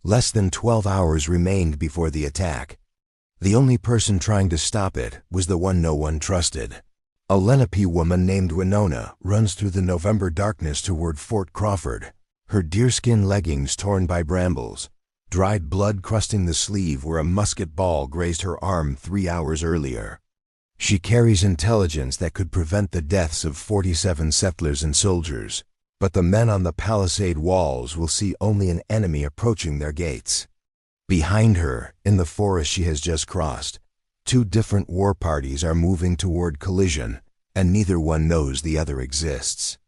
Less than 12 hours remained before the attack. The only person trying to stop it was the one no one trusted. A Lenape woman named Winona runs through the November darkness toward Fort Crawford, her deerskin leggings torn by brambles, dried blood crusting the sleeve where a musket ball grazed her arm 3 hours earlier. She carries intelligence that could prevent the deaths of 47 settlers and soldiers, but the men on the palisade walls will see only an enemy approaching their gates. Behind her, in the forest she has just crossed, 2 different war parties are moving toward collision, and neither one knows the other exists.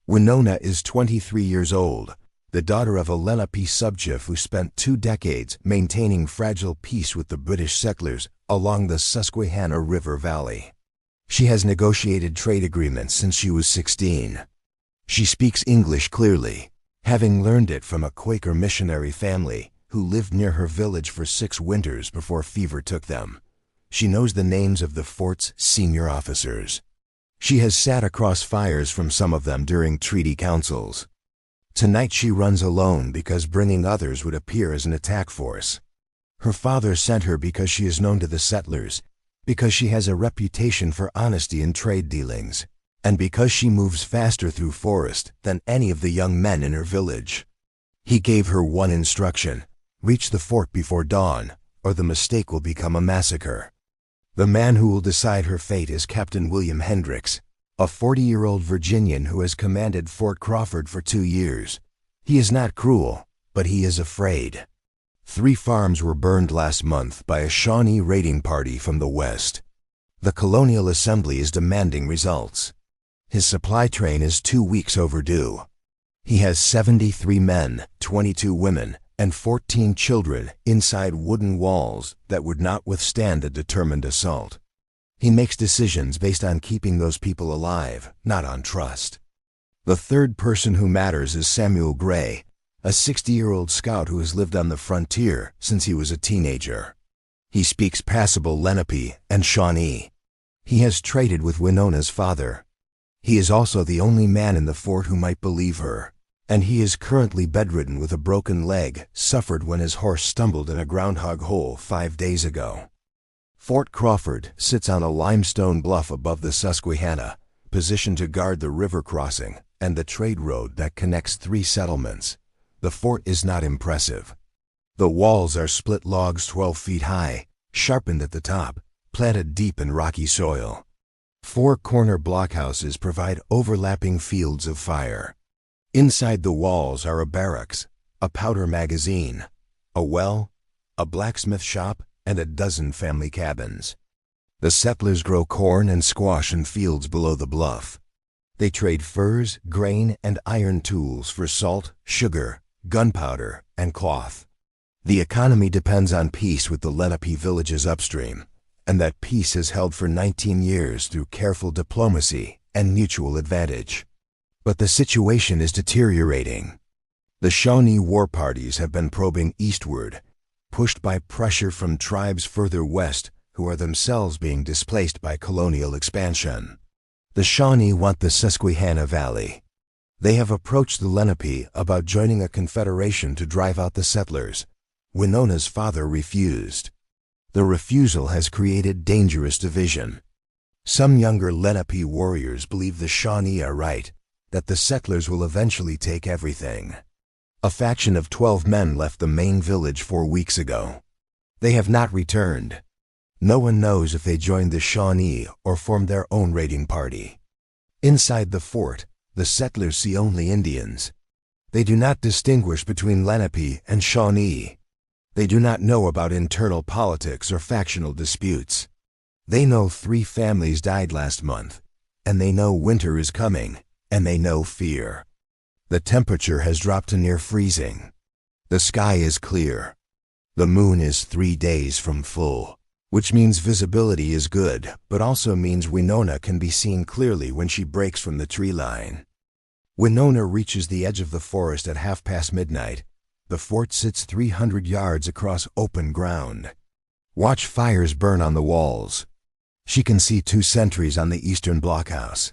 Winona is 23 years old, the daughter of a Lenape subchief who spent 2 decades maintaining fragile peace with the British settlers along the Susquehanna River Valley. She has negotiated trade agreements since she was 16. She speaks English clearly, having learned it from a Quaker missionary family who lived near her village for 6 winters before fever took them. She knows the names of the fort's senior officers. She has sat across fires from some of them during treaty councils. Tonight she runs alone because bringing others would appear as an attack force. Her father sent her because she is known to the settlers, because she has a reputation for honesty in trade dealings, and because she moves faster through forest than any of the young men in her village. He gave her one instruction: reach the fort before dawn, or the mistake will become a massacre. The man who will decide her fate is Captain William Hendricks, a 40-year-old Virginian who has commanded Fort Crawford for 2 years. He is not cruel, but he is afraid. 3 farms were burned last month by a Shawnee raiding party from the west. The Colonial Assembly is demanding results. His supply train is 2 weeks overdue. He has 73 men, 22 women, and 14 children inside wooden walls that would not withstand a determined assault. He makes decisions based on keeping those people alive, not on trust. The third person who matters is Samuel Gray, a 60-year-old scout who has lived on the frontier since he was a teenager. He speaks passable Lenape and Shawnee. He has traded with Winona's father. He is also the only man in the fort who might believe her, and he is currently bedridden with a broken leg suffered when his horse stumbled in a groundhog hole 5 days ago. Fort Crawford sits on a limestone bluff above the Susquehanna, positioned to guard the river crossing and the trade road that connects 3 settlements. The fort is not impressive. The walls are split logs 12 feet high, sharpened at the top, planted deep in rocky soil. 4 corner blockhouses provide overlapping fields of fire. Inside the walls are a barracks, a powder magazine, a well, a blacksmith shop, and a dozen family cabins. The settlers grow corn and squash in fields below the bluff. They trade furs, grain, and iron tools for salt, sugar, gunpowder, and cloth. The economy depends on peace with the Lenape villages upstream, and that peace has held for 19 years through careful diplomacy and mutual advantage. But the situation is deteriorating. The Shawnee war parties have been probing eastward, pushed by pressure from tribes further west who are themselves being displaced by colonial expansion. The Shawnee want the Susquehanna Valley. They have approached the Lenape about joining a confederation to drive out the settlers. Winona's father refused. The refusal has created dangerous division. Some younger Lenape warriors believe the Shawnee are right, that the settlers will eventually take everything. A faction of 12 men left the main village 4 weeks ago. They have not returned. No one knows if they joined the Shawnee or formed their own raiding party. Inside the fort, the settlers see only Indians. They do not distinguish between Lenape and Shawnee. They do not know about internal politics or factional disputes. They know 3 families died last month, and they know winter is coming, and they know fear. The temperature has dropped to near freezing. The sky is clear. The moon is 3 days from full, which means visibility is good, but also means Winona can be seen clearly when she breaks from the tree line. Winona reaches the edge of the forest at midnight. The fort sits 300 yards across open ground. Watch fires burn on the walls. She can see 2 sentries on the eastern blockhouse.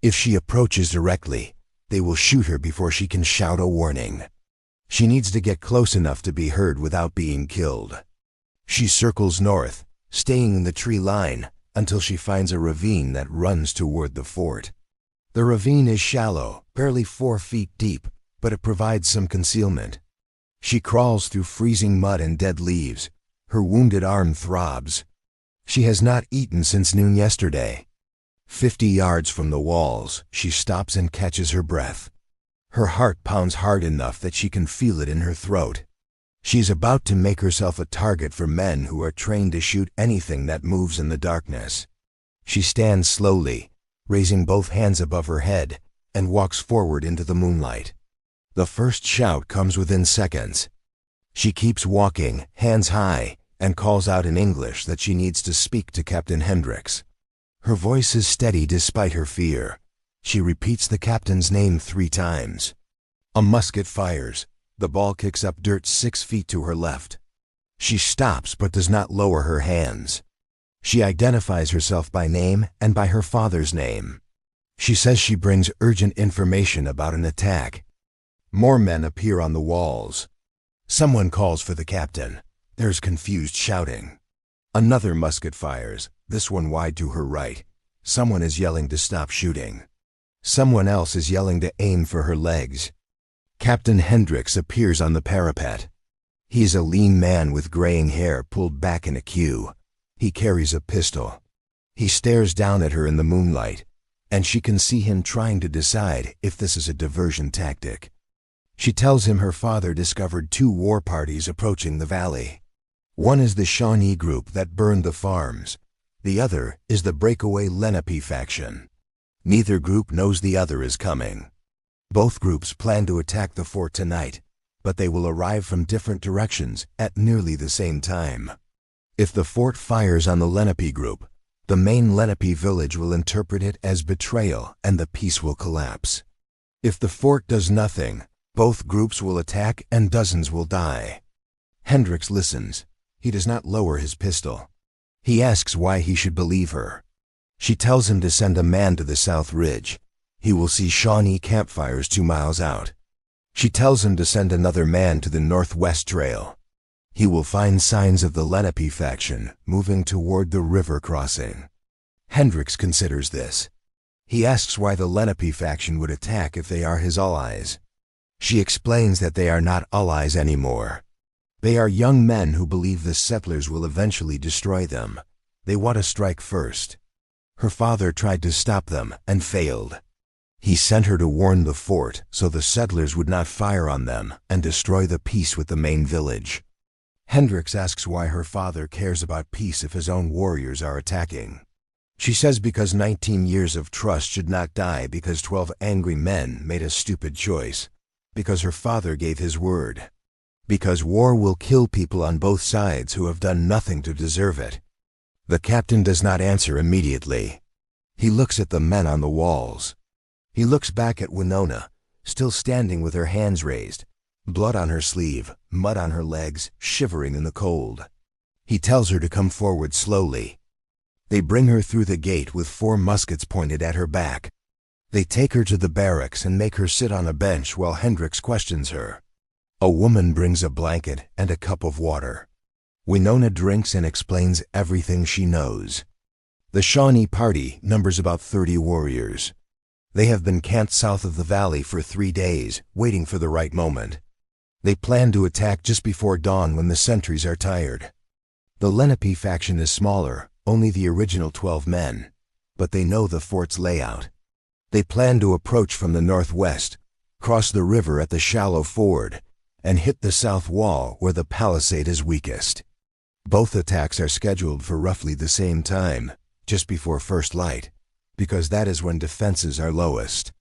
If she approaches directly, they will shoot her before she can shout a warning. She needs to get close enough to be heard without being killed. She circles north, staying in the tree line, until she finds a ravine that runs toward the fort. The ravine is shallow, barely 4 feet deep, but it provides some concealment. She crawls through freezing mud and dead leaves. Her wounded arm throbs. She has not eaten since noon yesterday. 50 yards from the walls, she stops and catches her breath. Her heart pounds hard enough that she can feel it in her throat. She's about to make herself a target for men who are trained to shoot anything that moves in the darkness. She stands slowly, raising both hands above her head, and walks forward into the moonlight. The first shout comes within seconds. She keeps walking, hands high, and calls out in English that she needs to speak to Captain Hendricks. Her voice is steady despite her fear. She repeats the captain's name 3 times. A musket fires. The ball kicks up dirt 6 feet to her left. She stops but does not lower her hands. She identifies herself by name and by her father's name. She says she brings urgent information about an attack. More men appear on the walls. Someone calls for the captain. There's confused shouting. Another musket fires, this one wide to her right. Someone is yelling to stop shooting. Someone else is yelling to aim for her legs. Captain Hendricks appears on the parapet. He is a lean man with graying hair pulled back in a queue. He carries a pistol. He stares down at her in the moonlight, and she can see him trying to decide if this is a diversion tactic. She tells him her father discovered 2 war parties approaching the valley. One is the Shawnee group that burned the farms. The other is the breakaway Lenape faction. Neither group knows the other is coming. Both groups plan to attack the fort tonight, but they will arrive from different directions at nearly the same time. If the fort fires on the Lenape group, the main Lenape village will interpret it as betrayal and the peace will collapse. If the fort does nothing, both groups will attack and dozens will die. Hendricks listens. He does not lower his pistol. He asks why he should believe her. She tells him to send a man to the South Ridge. He will see Shawnee campfires 2 miles out. She tells him to send another man to the Northwest Trail. He will find signs of the Lenape faction moving toward the river crossing. Hendricks considers this. He asks why the Lenape faction would attack if they are his allies. She explains that they are not allies anymore. They are young men who believe the settlers will eventually destroy them. They want to strike first. Her father tried to stop them and failed. He sent her to warn the fort so the settlers would not fire on them and destroy the peace with the main village. Hendricks asks why her father cares about peace if his own warriors are attacking. She says because 19 years of trust should not die because 12 angry men made a stupid choice. Because her father gave his word. Because war will kill people on both sides who have done nothing to deserve it. The captain does not answer immediately. He looks at the men on the walls. He looks back at Winona, still standing with her hands raised, blood on her sleeve, mud on her legs, shivering in the cold. He tells her to come forward slowly. They bring her through the gate with 4 muskets pointed at her back. They take her to the barracks and make her sit on a bench while Hendricks questions her. A woman brings a blanket and a cup of water. Winona drinks and explains everything she knows. The Shawnee party numbers about 30 warriors. They have been camped south of the valley for 3 days, waiting for the right moment. They plan to attack just before dawn when the sentries are tired. The Lenape faction is smaller, only the original 12 men, but they know the fort's layout. They plan to approach from the northwest, cross the river at the shallow ford, and hit the south wall where the palisade is weakest. Both attacks are scheduled for roughly the same time, just before first light, because that is when defenses are lowest.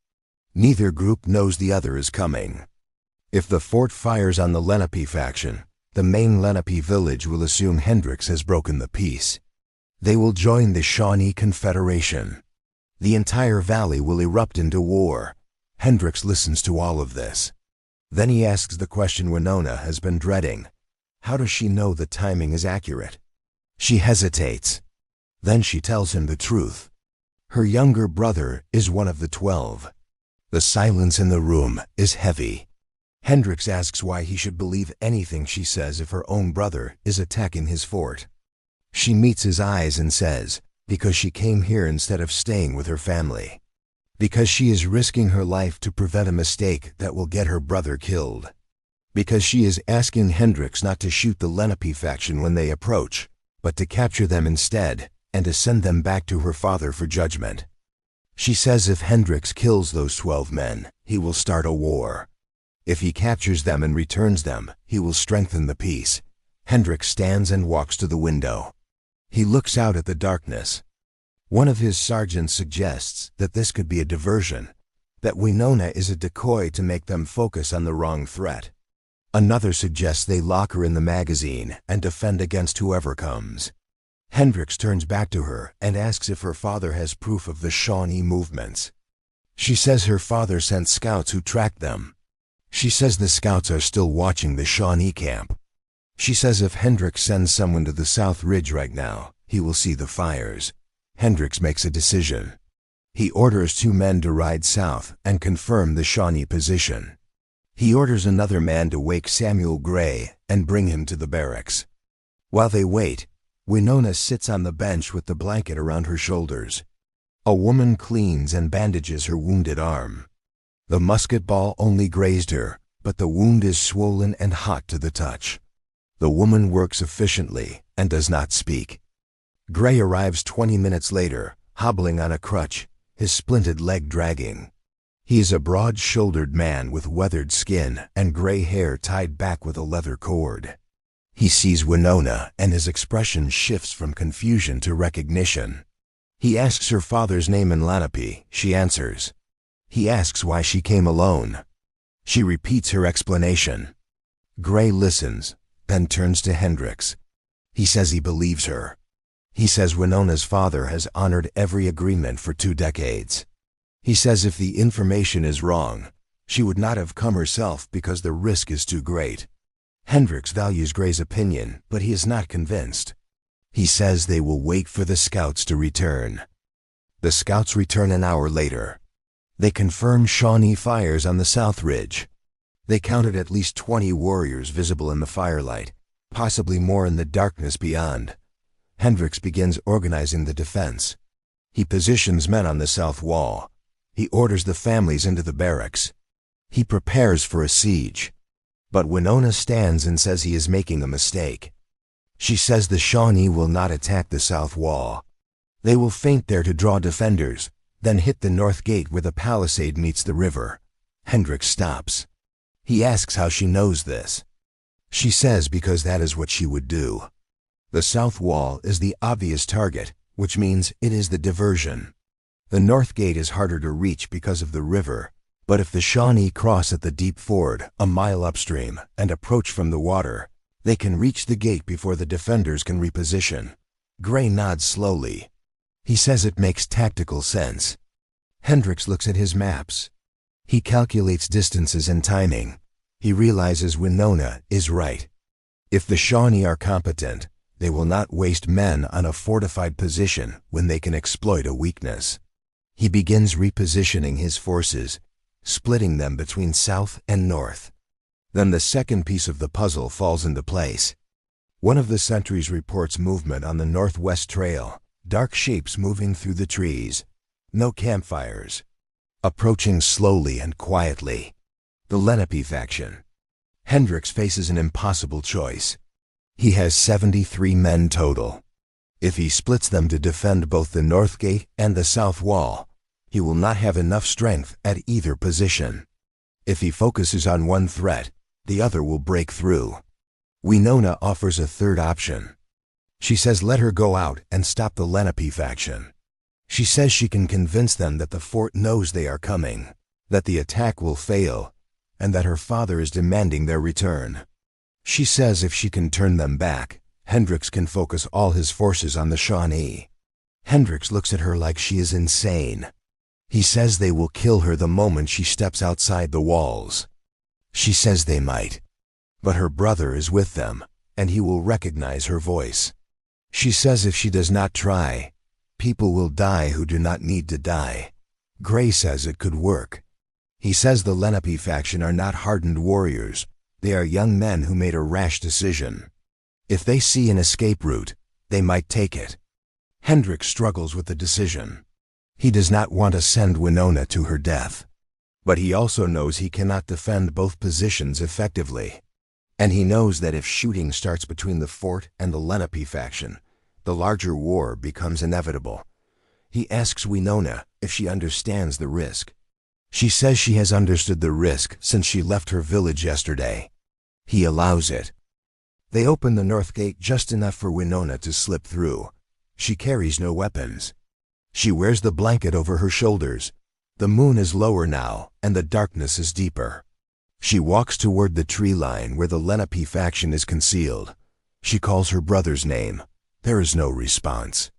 Neither group knows the other is coming. If the fort fires on the Lenape faction, the main Lenape village will assume Hendricks has broken the peace. They will join the Shawnee Confederation. The entire valley will erupt into war. Hendricks listens to all of this. Then he asks the question Winona has been dreading. How does she know the timing is accurate? She hesitates. Then she tells him the truth. Her younger brother is one of the 12. The silence in the room is heavy. Hendricks asks why he should believe anything she says if her own brother is attacking his fort. She meets his eyes and says, because she came here instead of staying with her family. Because she is risking her life to prevent a mistake that will get her brother killed. Because she is asking Hendricks not to shoot the Lenape faction when they approach, but to capture them instead and to send them back to her father for judgment. She says if Hendricks kills those 12 men, he will start a war. If he captures them and returns them, he will strengthen the peace. Hendricks stands and walks to the window. He looks out at the darkness. One of his sergeants suggests that this could be a diversion, that Winona is a decoy to make them focus on the wrong threat. Another suggests they lock her in the magazine and defend against whoever comes. Hendricks turns back to her and asks if her father has proof of the Shawnee movements. She says her father sent scouts who tracked them. She says the scouts are still watching the Shawnee camp. She says if Hendricks sends someone to the South Ridge right now, he will see the fires. Hendricks makes a decision. He orders 2 men to ride south and confirm the Shawnee position. He orders another man to wake Samuel Gray and bring him to the barracks. While they wait, Winona sits on the bench with the blanket around her shoulders. A woman cleans and bandages her wounded arm. The musket ball only grazed her, but the wound is swollen and hot to the touch. The woman works efficiently and does not speak. Gray arrives 20 minutes later, hobbling on a crutch, his splinted leg dragging. He is a broad-shouldered man with weathered skin and gray hair tied back with a leather cord. He sees Winona and his expression shifts from confusion to recognition. He asks her father's name in Lenape. She answers. He asks why she came alone. She repeats her explanation. Gray listens, then turns to Hendricks. He says he believes her. He says Winona's father has honored every agreement for 2 decades. He says if the information is wrong, she would not have come herself because the risk is too great. Hendricks values Gray's opinion, but he is not convinced. He says they will wait for the scouts to return. The scouts return an hour later. They confirm Shawnee fires on the South Ridge. They counted at least 20 warriors visible in the firelight, possibly more in the darkness beyond. Hendricks begins organizing the defense. He positions men on the south wall. He orders the families into the barracks. He prepares for a siege. But Winona stands and says he is making a mistake. She says the Shawnee will not attack the south wall. They will feint there to draw defenders, then hit the north gate where the palisade meets the river. Hendricks stops. He asks how she knows this. She says because that is what she would do. The south wall is the obvious target, which means it is the diversion. The north gate is harder to reach because of the river, but if the Shawnee cross at the deep ford, a mile upstream, and approach from the water, they can reach the gate before the defenders can reposition. Gray nods slowly. He says it makes tactical sense. Hendricks looks at his maps. He calculates distances and timing. He realizes Winona is right. If the Shawnee are competent, they will not waste men on a fortified position when they can exploit a weakness. He begins repositioning his forces, splitting them between south and north. Then the second piece of the puzzle falls into place. One of the sentries reports movement on the northwest trail, dark shapes moving through the trees. No campfires. Approaching slowly and quietly. The Lenape faction. Hendricks faces an impossible choice. He has 73 men total. If he splits them to defend both the north gate and the south wall, he will not have enough strength at either position. If he focuses on one threat, the other will break through. Winona offers a third option. She says let her go out and stop the Lenape faction. She says she can convince them that the fort knows they are coming, that the attack will fail, and that her father is demanding their return. She says if she can turn them back, Hendricks can focus all his forces on the Shawnee. Hendricks looks at her like she is insane. He says they will kill her the moment she steps outside the walls. She says they might. But her brother is with them, and he will recognize her voice. She says if she does not try, people will die who do not need to die. Gray says it could work. He says the Lenape faction are not hardened warriors. They are young men who made a rash decision. If they see an escape route, they might take it. Hendricks struggles with the decision. He does not want to send Winona to her death. But he also knows he cannot defend both positions effectively. And he knows that if shooting starts between the fort and the Lenape faction, the larger war becomes inevitable. He asks Winona if she understands the risk. She says she has understood the risk since she left her village yesterday. He allows it. They open the north gate just enough for Winona to slip through. She carries no weapons. She wears the blanket over her shoulders. The moon is lower now, and the darkness is deeper. She walks toward the tree line where the Lenape faction is concealed. She calls her brother's name. There is no response.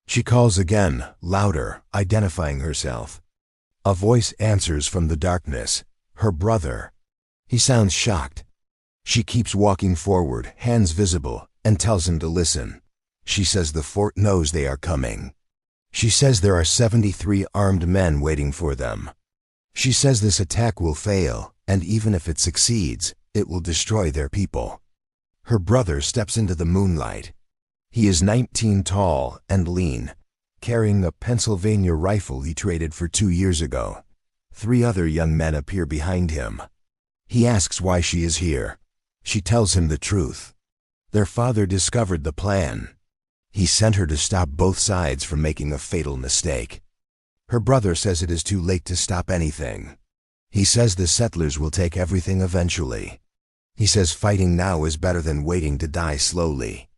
She calls again, louder, identifying herself. A voice answers from the darkness. Her brother. He sounds shocked. She keeps walking forward, hands visible, and tells him to listen. She says the fort knows they are coming. She says there are 73 armed men waiting for them. She says this attack will fail, and even if it succeeds, it will destroy their people. Her brother steps into the moonlight. He is 19 tall and lean, carrying a Pennsylvania rifle he traded for 2 years ago. 3 other young men appear behind him. He asks why she is here. She tells him the truth. Their father discovered the plan. He sent her to stop both sides from making a fatal mistake. Her brother says it is too late to stop anything. He says the settlers will take everything eventually. He says fighting now is better than waiting to die slowly.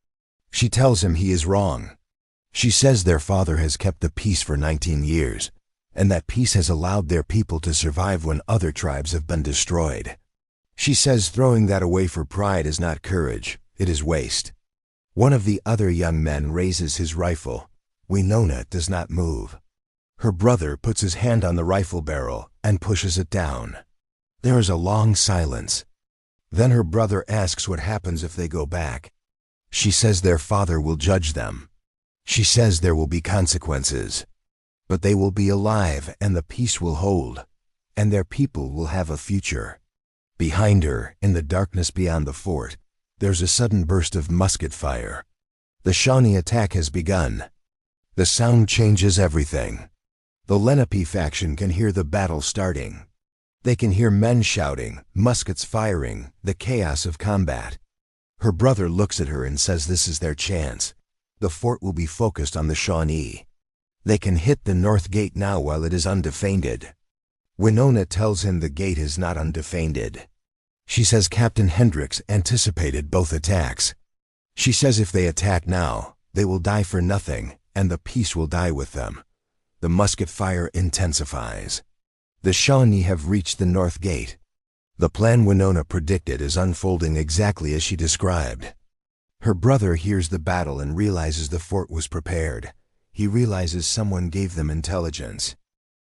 She tells him he is wrong. She says their father has kept the peace for 19 years, and that peace has allowed their people to survive when other tribes have been destroyed. She says throwing that away for pride is not courage, it is waste. One of the other young men raises his rifle. Winona does not move. Her brother puts his hand on the rifle barrel and pushes it down. There is a long silence. Then her brother asks what happens if they go back. She says their father will judge them. She says there will be consequences. But they will be alive and the peace will hold, and their people will have a future. Behind her, in the darkness beyond the fort, there's a sudden burst of musket fire. The Shawnee attack has begun. The sound changes everything. The Lenape faction can hear the battle starting. They can hear men shouting, muskets firing, the chaos of combat. Her brother looks at her and says this is their chance. The fort will be focused on the Shawnee. They can hit the north gate now while it is undefended. Winona tells him the gate is not undefended. She says Captain Hendricks anticipated both attacks. She says if they attack now, they will die for nothing, and the peace will die with them. The musket fire intensifies. The Shawnee have reached the north gate. The plan Winona predicted is unfolding exactly as she described. Her brother hears the battle and realizes the fort was prepared. He realizes someone gave them intelligence.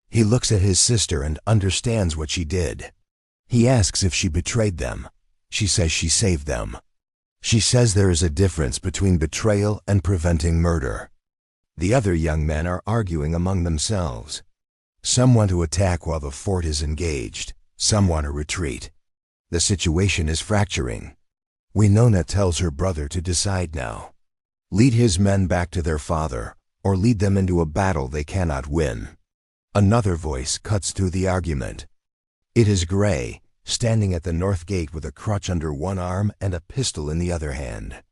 He looks at his sister and understands what she did. He asks if she betrayed them. She says she saved them. She says there is a difference between betrayal and preventing murder. The other young men are arguing among themselves. Some want to attack while the fort is engaged. Some want to retreat. The situation is fracturing. Winona tells her brother to decide now. Lead his men back to their father, or lead them into a battle they cannot win. Another voice cuts through the argument. It is Gray, standing at the north gate with a crutch under one arm and a pistol in the other hand.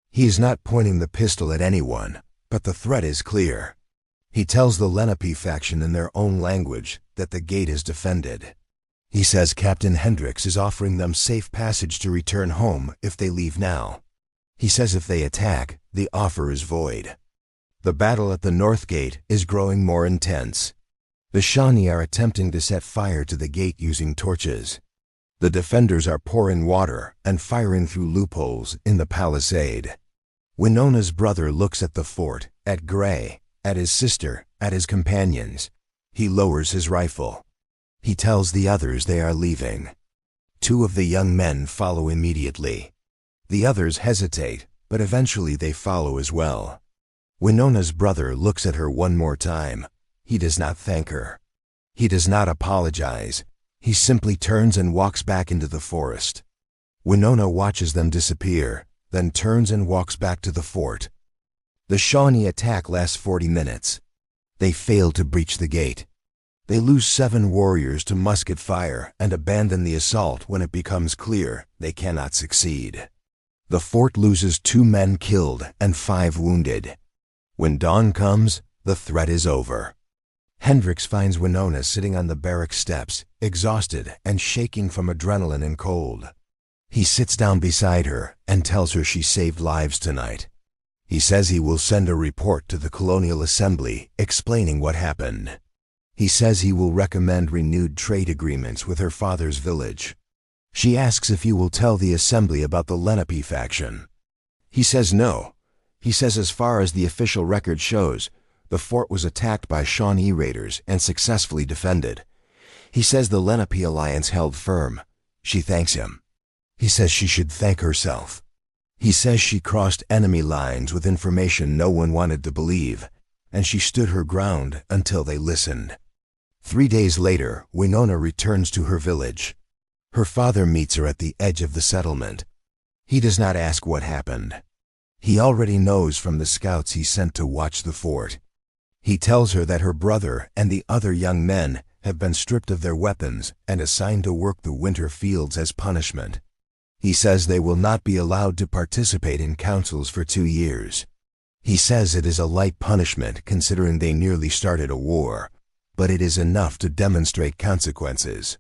He is not pointing the pistol at anyone, but the threat is clear. He tells the Lenape faction in their own language that the gate is defended. He says Captain Hendricks is offering them safe passage to return home if they leave now. He says if they attack, the offer is void. The battle at the north gate is growing more intense. The Shawnee are attempting to set fire to the gate using torches. The defenders are pouring water and firing through loopholes in the palisade. Winona's brother looks at the fort, at Gray, at his sister, at his companions. He lowers his rifle. He tells the others they are leaving. 2 of the young men follow immediately. The others hesitate, but eventually they follow as well. Winona's brother looks at her one more time. He does not thank her. He does not apologize. He simply turns and walks back into the forest. Winona watches them disappear, then turns and walks back to the fort. The Shawnee attack lasts 40 minutes. They fail to breach the gate. They lose 7 warriors to musket fire and abandon the assault when it becomes clear they cannot succeed. The fort loses 2 men killed and 5 wounded. When dawn comes, the threat is over. Hendricks finds Winona sitting on the barrack steps, exhausted and shaking from adrenaline and cold. He sits down beside her and tells her she saved lives tonight. He says he will send a report to the Colonial Assembly explaining what happened. He says he will recommend renewed trade agreements with her father's village. She asks if he will tell the Assembly about the Lenape faction. He says no. He says as far as the official record shows, the fort was attacked by Shawnee raiders and successfully defended. He says the Lenape alliance held firm. She thanks him. He says she should thank herself. He says she crossed enemy lines with information no one wanted to believe, and she stood her ground until they listened. 3 days later, Winona returns to her village. Her father meets her at the edge of the settlement. He does not ask what happened. He already knows from the scouts he sent to watch the fort. He tells her that her brother and the other young men have been stripped of their weapons and assigned to work the winter fields as punishment. He says they will not be allowed to participate in councils for 2 years. He says it is a light punishment considering they nearly started a war, but it is enough to demonstrate consequences.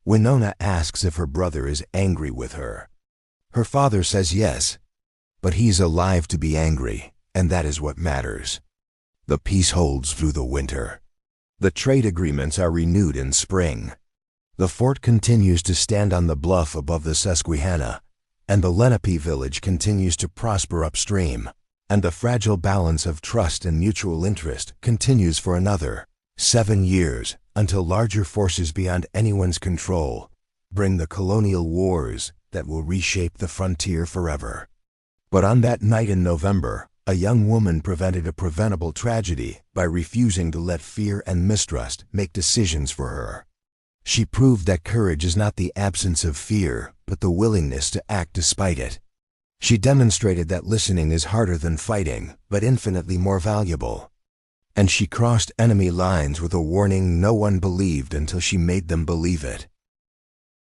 Winona asks if her brother is angry with her. Her father says yes, but he's alive to be angry, and that is what matters. The peace holds through the winter. The trade agreements are renewed in spring. The fort continues to stand on the bluff above the Susquehanna, and the Lenape village continues to prosper upstream, and the fragile balance of trust and mutual interest continues for another 7 years until larger forces beyond anyone's control bring the colonial wars that will reshape the frontier forever. But on that night in November, a young woman prevented a preventable tragedy by refusing to let fear and mistrust make decisions for her. She proved that courage is not the absence of fear, but the willingness to act despite it. She demonstrated that listening is harder than fighting, but infinitely more valuable. And she crossed enemy lines with a warning no one believed until she made them believe it.